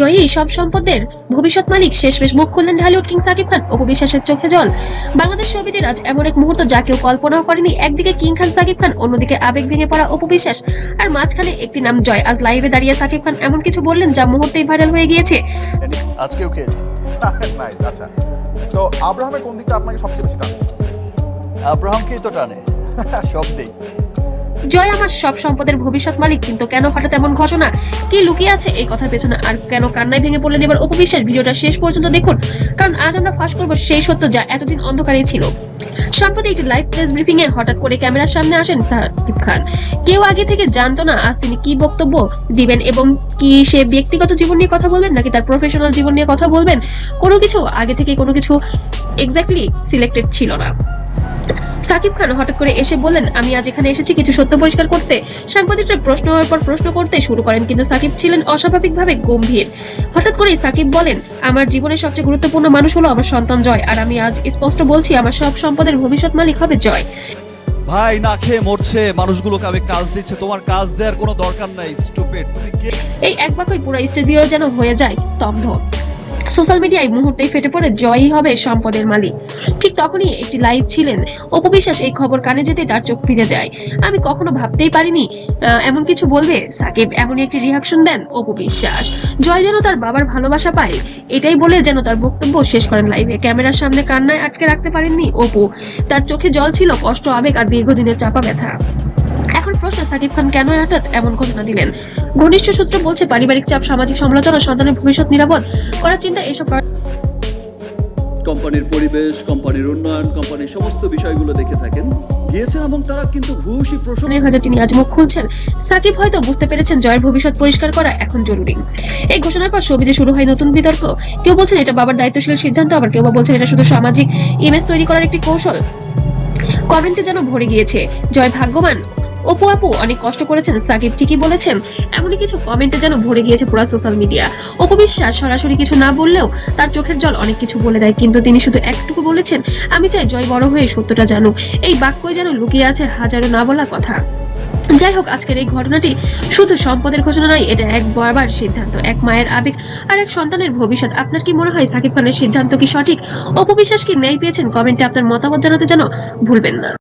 জয়ী সব সম্পদের ভবিষ্যৎ মালিক শেষমেশ মুখ খুললেন ঢালিউড কিং সাকিব খান। অপু বিশ্বাসের চোখে জল। বাংলাদেশ শোবিজের আজ এমন এক মুহূর্ত যা কেউ কল্পনাও করেনি। একদিকে কিং খান সাকিব খান, অন্যদিকে আবেগ ভেঙে পড়া অপু বিশ্বাস, আর মাঝখানে একটি নাম জয়। আজ লাইভে দাঁড়িয়ে সাকিব খান এমন কিছু বললেন যা মুহূর্তেই ভাইরাল হয়ে গিয়েছে। আজকেও খেয়েছি। নাইস। আচ্ছা, সো আব্রাহামের কোন দিকটা আপনাকে সবচেয়ে বেশি টানে? আব্রাহামকেই তো টানে সব দিক। জয় আমার সব সম্পদের ভবিষ্যৎ মালিক, কিন্তু কেন হঠাৎ এমন ঘটনা? কি লুকিয়ে আছে এই কথার পেছনে? আর কেন কান্নায় ভেঙে পড়লেন এবার অপু বিশ্বাস? ভিডিওটা শেষ পর্যন্ত দেখুন, কারণ আজ আমরা ফাঁস করবো সেই সত্য যা এতদিন অন্ধকারেই ছিল। সম্প্রতি একটি লাইভ প্রেস ব্রিফিং এ হঠাৎ করে ক্যামেরার সামনে আসেন সাকিব খান। কেউ আগে থেকে জানতো না আজ তিনি কি বক্তব্য দিবেন এবং কি সে ব্যক্তিগত জীবন নিয়ে কথা বলবেন নাকি তার প্রফেশনাল জীবন নিয়ে কথা বলবেন। কোনো কিছু আগে থেকে কোনো কিছু এক্স্যাক্টলি সিলেক্টেড ছিল না। সাকিব খান হঠাৎ করে এসে বললেন, আমি আজ এখানে এসেছি কিছু সত্য পরিষ্কার করতে। সাংবাদিকরা প্রশ্নের পর প্রশ্ন করতে শুরু করেন, কিন্তু সাকিব ছিলেন অস্বাভাবিকভাবে গম্ভীর। হঠাৎ করেই সাকিব বলেন, আমার জীবনের সবচেয়ে গুরুত্বপূর্ণ মানুষ হলো আমার সন্তান জয়, আর আমি আজ স্পষ্ট বলছি আমার সব সম্পদের ভবিষ্যৎ মালিক হবে জয়। ভাই না খেয়ে মরছে মানুষগুলোকে আমি কাজ দিচ্ছে, তোমার কাজ দেওয়ার কোনো দরকার নাই স্টুপিড। এই এক বাক্যই পুরো স্টুডিও যেন হয়ে যায় স্তব্ধ। সোশ্যাল মিডিয়ায় মুহূর্তেই ফেটে পড়ে জয়ই হবে সম্পদের মালিক। ঠিক তখনই একটি লাইভ ছিলেন অপু বিশ্বাস। এই খবর কানে যেতে তার চোখ ভিজে যায়। আমি কখনো ভাবতেই পারিনি এমন কিছু বলবে সাকিব। এমনই একটি রিয়াকশন দেন অপু বিশ্বাস। জয় যেন তার বাবার ভালোবাসা পায়, এটাই বলে যেন তার বক্তব্য শেষ করেন লাইভে। ক্যামেরার সামনে কান্নায় আটকে রাখতে পারেননি অপু। তার চোখে জল ছিল, কষ্ট, আবেগ আর দীর্ঘদিনের চাপা ব্যথা। এখন প্রশ্ন, সাকিব খান কেন হঠাৎ এমন ঘোষণা দিলেন? ঘনিষ্ঠ সূত্র বলছে পারিবারিক চাপ, সামাজিক সমালোচনা, সন্তানের ভবিষ্যৎ নিরাপদ করার চিন্তা, এসব কোম্পানির পরিবেশ, কোম্পানির উন্নয়ন, কোম্পানির সমস্ত বিষয়গুলো দেখে থাকেন গিয়েছেন এবং তারা কিন্তু ভূয়সী প্রশ্ন হয়তো তিনি আজ মুখ খুলছেন। সাকিব হয়তো বুঝতে পেরেছেন জয়ের ভবিষ্যৎ পরিষ্কার করা এখন জরুরি। এই ঘোষণার পর শোবিজে শুরু হয় নতুন বিতর্ক। কেউ বলছেন এটা বাবার দায়িত্বশীল সিদ্ধান্ত, আবার কেউ বলছেন এটা শুধু সামাজিক ইমেজ তৈরি করার একটি কৌশল। কমেন্টে যেন ভরে গিয়েছে জয় ভাগ্যবান, অপু আপু অনেক কষ্ট করেছেন, সাকিব ঠিকই বলেছেন, এমনই কিছু কমেন্টে যেন ভরে গিয়েছে পুরো সোশ্যাল মিডিয়া। অপু বিশ্বাস সরাসরি কিছু না বললেও তার চোখের জল অনেক কিছু বলে দেয়, কিন্তু তিনি শুধু একটুকু বলেছেন, আমি চাই জয় বড় হয়ে সত্যটা জানুক। এই বাক্যই যেন লুকিয়ে আছে হাজারো না বলা কথা। যাই হোক, আজকের এই ঘটনাটি শুধু সম্পদের ঘোষণা নয়, এটা এক বাবার সিদ্ধান্ত, এক মায়ের আবেগ আর এক সন্তানের ভবিষ্যৎ। আপনার কি মনে হয় সাকিব খানের সিদ্ধান্ত কি সঠিক? অপু বিশ্বাস কি ন্যায় পেয়েছেন? কমেন্টে আপনার মতামত জানাতে যেন ভুলবেন না।